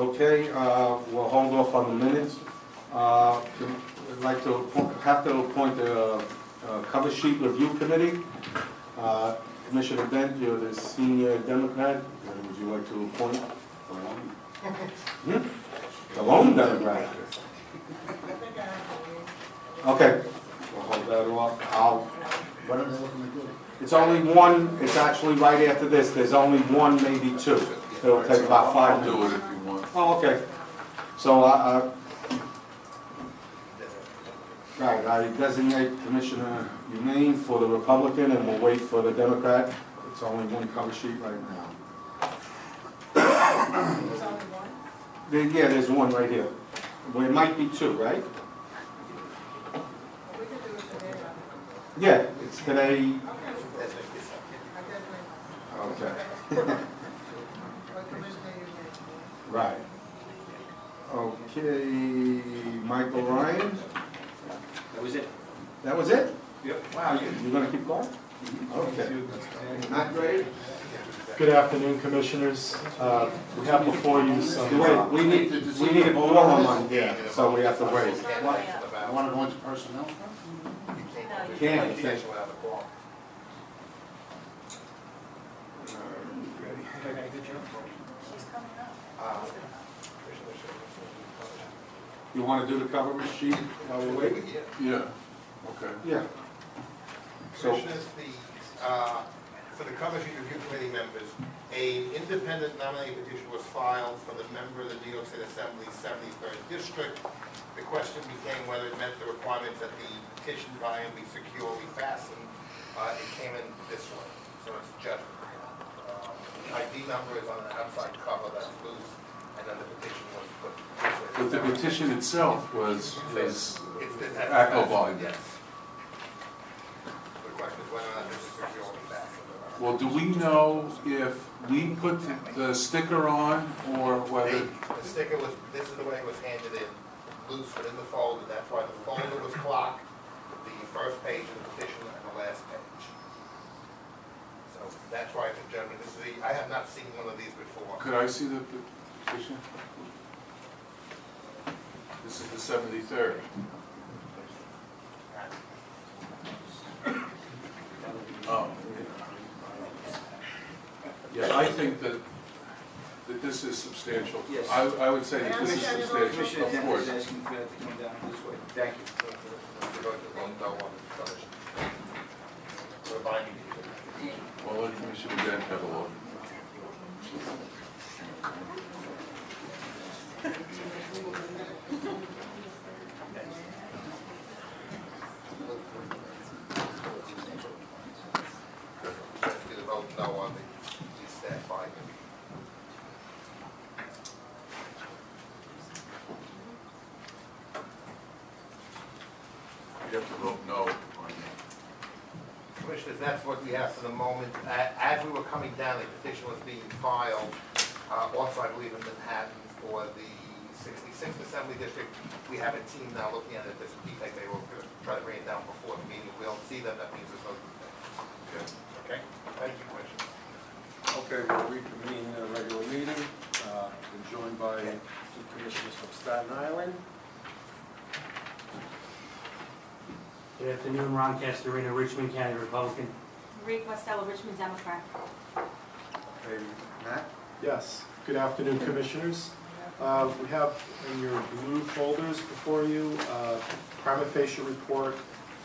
Okay, we'll hold off on the minutes. I'd like to appoint a cover sheet review committee. Commissioner Dent, you're the senior Democrat. Would you like to appoint? The lone Democrat. Okay, we'll hold that off. What are they looking to do? It's only one. It's actually right after this. There's only one, maybe two. It'll take about 5 minutes. I'll do it if you want. Oh, okay. So right, I designate Commissioner Humane for the Republican, and we'll wait for the Democrat. It's only one cover sheet right now. There's only one? Yeah, there's one right here. Well, it might be two, right? We could do it today. Yeah, it's today. Okay. What commissioner you make? Right. Okay, Michael Ryan. That was it. That was it? Yep. Wow, you're gonna keep going? Okay. Not great. Good afternoon, Commissioners. We have before you some... Wait, we need a quorum on here, so we have to wait. I want to go into personnel. Can't. She's coming up. You want to do the cover sheet while we wait? Yeah, okay. Yeah. So, Commissioners, for the cover sheet review committee members, an independent nominating petition was filed from the member of the New York State Assembly 73rd District. The question became whether it met the requirements that the petition volume be securely fastened. It came in this way, so it's just ID number is on the outside cover that's loose, and then the petition was put this way. But the petition itself was It's ACO volume. Yes. The question is whether or not this is securely fastened. Well, do we know if we put the sticker on or whether, The sticker was, this is the way it was handed in, loose within the folder. That's why the folder was clocked, the first page of the petition and the last page. So that's why it's a judgment. This is I have not seen one of these before. could I see the petition? This is the 73rd. Oh. Yeah, I think that this is substantial. Yes. I would say that this is substantial, Commissioner of Dent course. is asking for that to come down this way. Thank you. So the binding. Well, let Commissioner Dent have a look. Let's do the vote no on the staff binding. You have to vote no on Commissioners, that's what we have for the moment. As we were coming down, the petition was being filed, also I believe in Manhattan for the 66th Assembly District. We have a team now looking at it. If there's a defect, they will try to bring it down before the meeting. If we don't see them, that means there's no defect. Okay? Thank you, Commissioners. Okay, we'll reconvene the regular meeting. We're joined by two commissioners from Staten Island. Good afternoon, Ron Castorina, Richmond County Republican. Marie Costello, Richmond Democrat. Okay, Matt? Yes. Good afternoon, Commissioners. We have in your blue folders before you prima facie report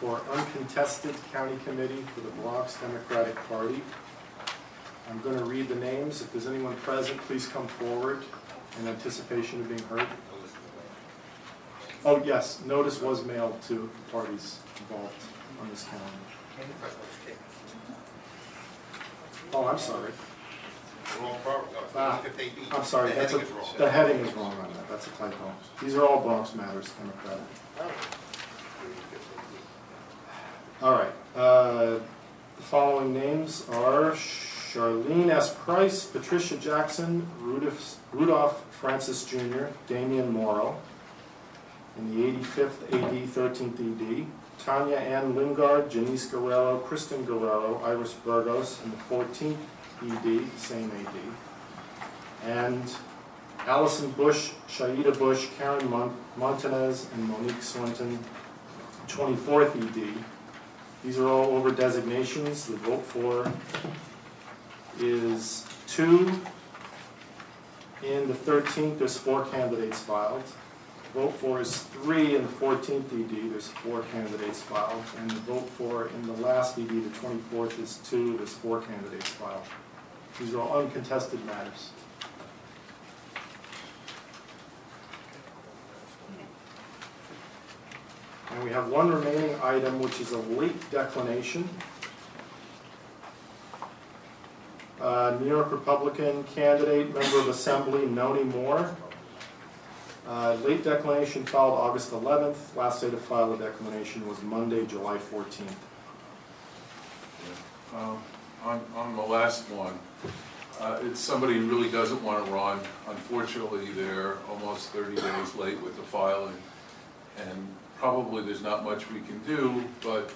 for uncontested county committee for the Bronx Democratic Party. I'm going to read the names. If there's anyone present, please come forward in anticipation of being heard. Oh, yes, notice was mailed to parties involved on this calendar. Oh, I'm sorry. Wrong program. I'm sorry, the heading is wrong on that. That's a typo. These are all Bronx Matters, Democratic. All right. The following names are Charlene S. Price, Patricia Jackson, Rudolph Francis Jr., Damian Morrow, in the 85th AD, 13th ED, Tanya Ann Lingard, Janice Guerrero, Kristen Guerrero, Iris Burgos, in the 14th ED, same AD, and Allison Bush, Shaida Bush, Karen Montanez, and Monique Swinton, 24th ED. These are all over designations. The vote for is 2. In the 13th, there's 4 candidates filed. Vote for is 3 in the 14th ED, there's 4 candidates filed. And the vote for in the last ED, the 24th, is 2, there's 4 candidates filed. These are all uncontested matters. And we have one remaining item, which is a late declination. New York Republican candidate, member of Assembly, Noni Moore. Late declination filed August 11th. Last day to file a declination was Monday, July 14th. On the last one, it's somebody who really doesn't want to run. Unfortunately, they're almost 30 days late with the filing, and probably there's not much we can do, but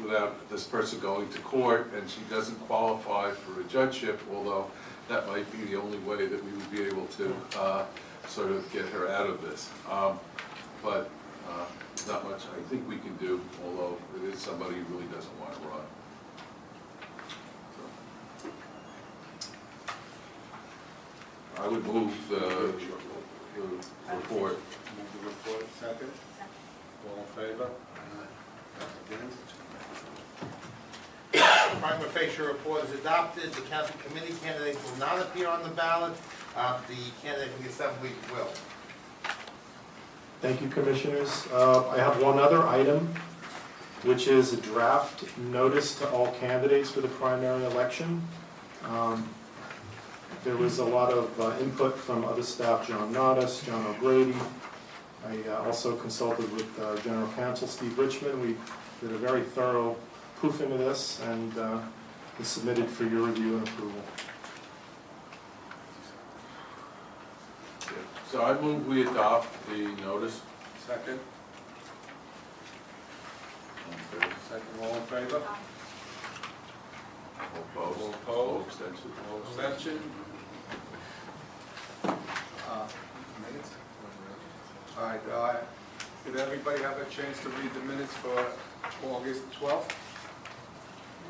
without this person going to court, and she doesn't qualify for a judgeship, although that might be the only way that we would be able to sort of get her out of this. But there's not much I think we can do, although it is somebody who really doesn't want to run. So, I would move the report. Move the report, second. All in favor? Against? Prima facie report is adopted. The county committee candidates will not appear on the ballot. The candidate for the Assembly will. Thank you, Commissioners. I have one other item, which is a draft notice to all candidates for the primary election. There was a lot of input from other staff, John Nodis, John O'Grady. I also consulted with General Counsel Steve Richmond. We did a very thorough proofing of this, and it's submitted for your review and approval. So I move we adopt the notice. Second. Second, all in favor? All opposed? All opposed? All abstentions? All abstention? Minutes? All right, did everybody have a chance to read the minutes for August 12th? Do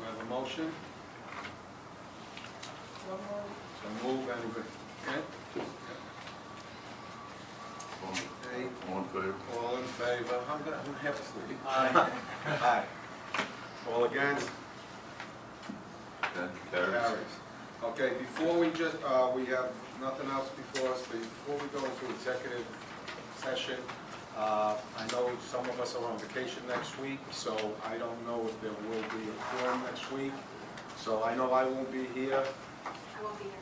I have a motion? So move, anybody? Okay? Okay. All in favor? All in favor? I'm half asleep. Aye. Aye. All against? Okay, carries. Carries. Okay, before we just, we have nothing else before us. Before we go into executive session, I know some of us are on vacation next week, so I don't know if there will be a quorum next week. So I know I won't be here, I won't be here.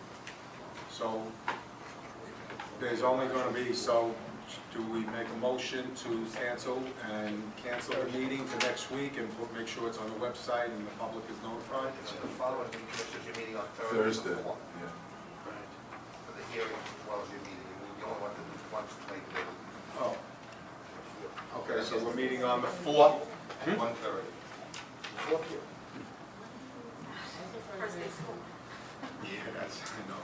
so there's only going to be, so do we make a motion to cancel the meeting for next week and make sure it's on the website and the public is notified? It's the following week, Commissioners, you're meeting on Thursday. Thursday. Yeah. For the hearing as well as your meeting. You only want to make it. Oh, okay, so we're meeting on the 4th. At 1:30. First day of school. Yeah, that's, I know.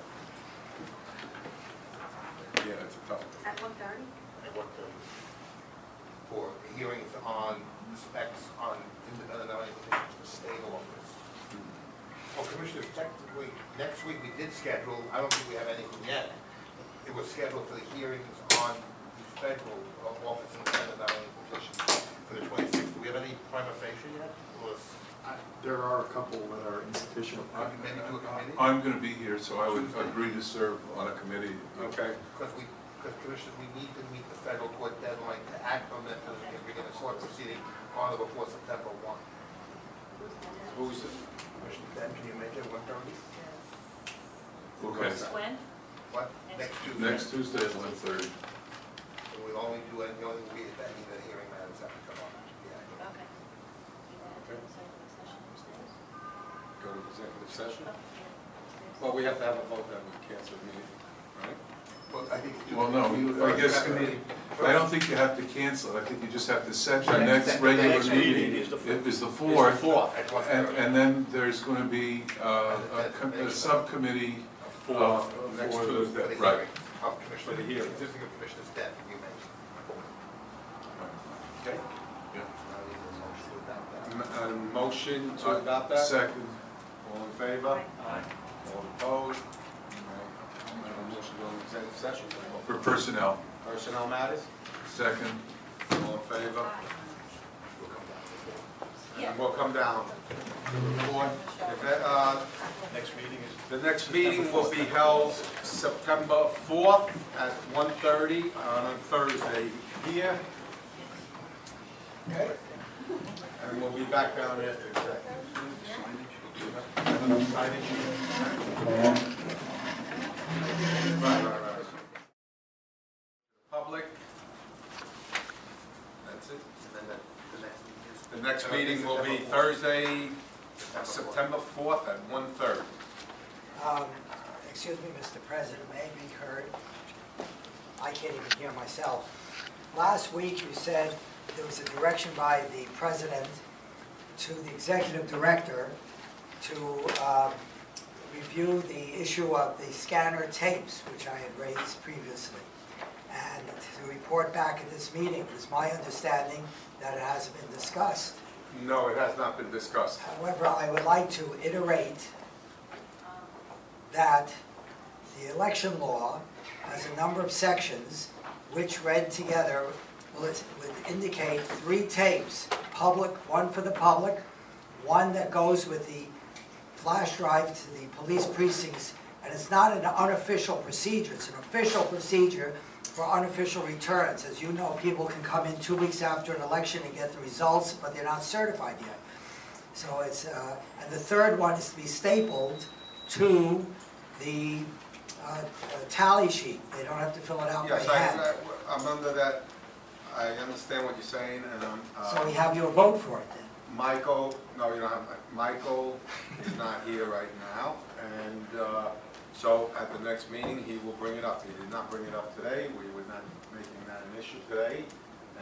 Yeah, it's a tough one. At 1:30? At 1:30. For hearings on specs on independent nominating petitions for state office. Well, Commissioners, technically, next week we did schedule, I don't think we have anything yet. It was scheduled for the hearings on the federal office independent nominating petition for the 26th. Do we have any prima facie yet? There are a couple that are insufficient. Maybe to a committee? I'm going to be here, so I would agree to serve on a committee. Okay. Because Commissioners, we need to meet the federal court deadline to act on that, because we can begin a court proceeding on or before September 1. Who's it? Commissioner Ben, can you make it 1:30? Okay. When? What? Next Tuesday? Next Tuesday at 1:30. So we'll only do it, the only thing we, that the hearing matters have to come up. Yeah. Okay. Okay. Go to executive session? Well, we have to have a vote that we cancel the meeting, right? Well, I think. Well, no, I guess, I don't think you have to cancel it. I think you just have to set the next regular meeting. It is the 4th. At 1:30. And then there's going to be a subcommittee For- next for the- Tuesday. For the Right. hearing of For the hearing. existing of Commissioner's debt, you mentioned. Okay. Yeah. Motion to adopt that? Second. All in favor? Aye. All opposed? Motion to go into executive session. For personnel. Personnel matters? Second. All in favor? And we'll come down to report. If that, Next meeting is. the next meeting will be held September 4th at 1:30 on a Thursday here. Okay? And we'll be back down here. Right. Public. That's it. And then the The next meeting will be Thursday, September 4th at 1:30. Excuse me, Mr. President, may I be heard? I can't even hear myself. Last week you said there was a direction by the President to the Executive Director to review the issue of the scanner tapes, which I had raised previously, and to report back at this meeting. It was my understanding that it hasn't been discussed. No, it has not been discussed. However, I would like to iterate that the election law has a number of sections which read together would indicate 3 tapes, public, one for the public, one that goes with the flash drive to the police precincts, and it's not an unofficial procedure, it's an official procedure for unofficial returns. As you know, people can come in 2 weeks after an election and get the results, but they're not certified yet. So it's, and the third one is to be stapled to the tally sheet. They don't have to fill it out by Yes, hand. I'm under that. I understand what you're saying, and So we have your vote for it then. Michael, no, you don't have, Michael is not here right now, and so at the next meeting, he will bring it up. He did not bring it up today, we were not making that an issue today,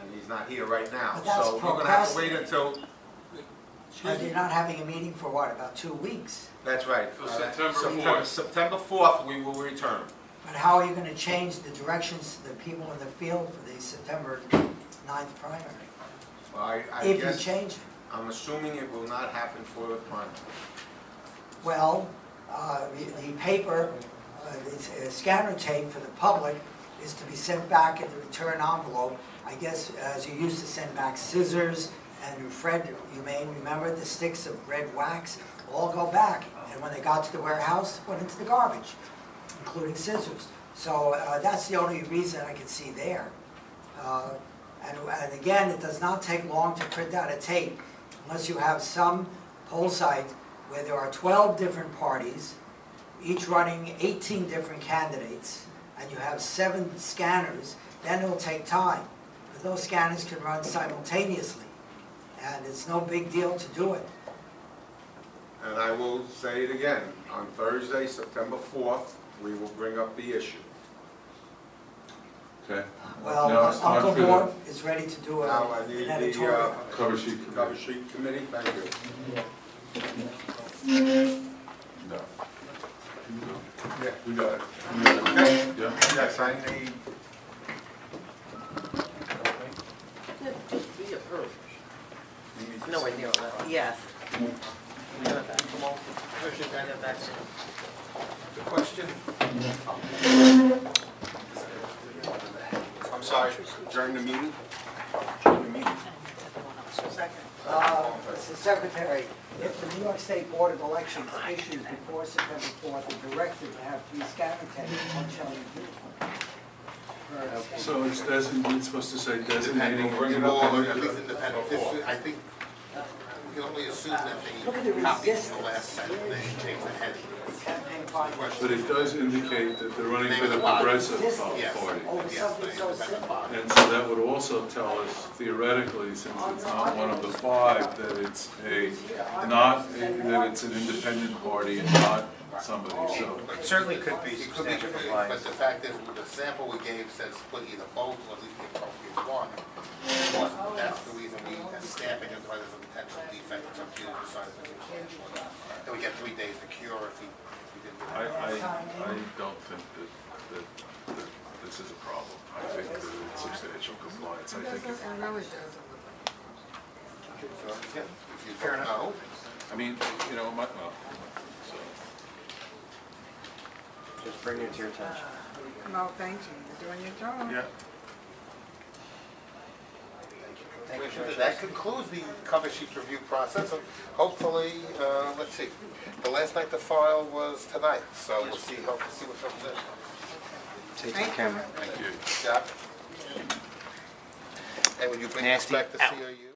and he's not here right now. But that's So you're gonna have to wait until, And you're not having a meeting for what, about 2 weeks? that's right. So September 4th. September 4th, we will return. But how are you going to change the directions to the people in the field for the September 9th primary? Well, I If you guess, change it. I'm assuming it will not happen for the primary. Well, the paper, the scanner tape for the public is to be sent back in the return envelope. I guess as you used to send back scissors, and Fred, you may remember the sticks of red wax all go back. And when they got to the warehouse, went into the garbage, including scissors. So that's the only reason I can see there. And again, it does not take long to print out a tape unless you have some poll site where there are 12 different parties, each running 18 different candidates, and you have 7 scanners, then it will take time. But those scanners can run simultaneously, and it's no big deal to do it. And I will say it again, on Thursday, September 4th, we will bring up the issue. Okay. Well, Now it's time Uncle for the Board is ready to do Now I an need editorial. the Cover sheet committee. cover sheet committee, thank you. No. Yeah. We got it. Okay. Yeah. Yes, I need, Nowhere near that. Yes. the question. I'm sorry, during the meeting? During the meeting. Mr. Secretary, if the New York State Board of Elections issues before September 4th a directive to have 3 scanner tapes, what shall you do? So it's it's supposed to say designating. We'll bring it up on At least independent. I think we can only assume that Look at they the copied the resistance. last sentence, they changed the heading. Campaign finance. But it does indicate that they're running for the Progressive Yes. Party. Oh, it's something so simple. And so that would also tell us theoretically, since it's not one of the 5, that it's that it's an independent party and not somebody, so. It certainly could be It could be, substantial but compliance. the fact is, the sample we gave says split either both, or at least the appropriate one. It wasn't. That's the reason we, as staffing, is why there's a potential defect, it's up to you to decide if it's substantial or not. Then we get 3 days to cure if we didn't I don't think that this is a problem. I think that it's substantial compliance. I think, It really doesn't. So, again, if you don't know, I mean, you know, well, so. Just bring it to your attention. No, thank you, you're doing your job. Yeah. Commissioner, that concludes the cover sheet review process, and hopefully, let's see, the last night the file was tonight, so we'll see, hope to see what comes in. Take Thank the camera. you. Thank you. Yeah. And would you bring us Nasty back the out. COU?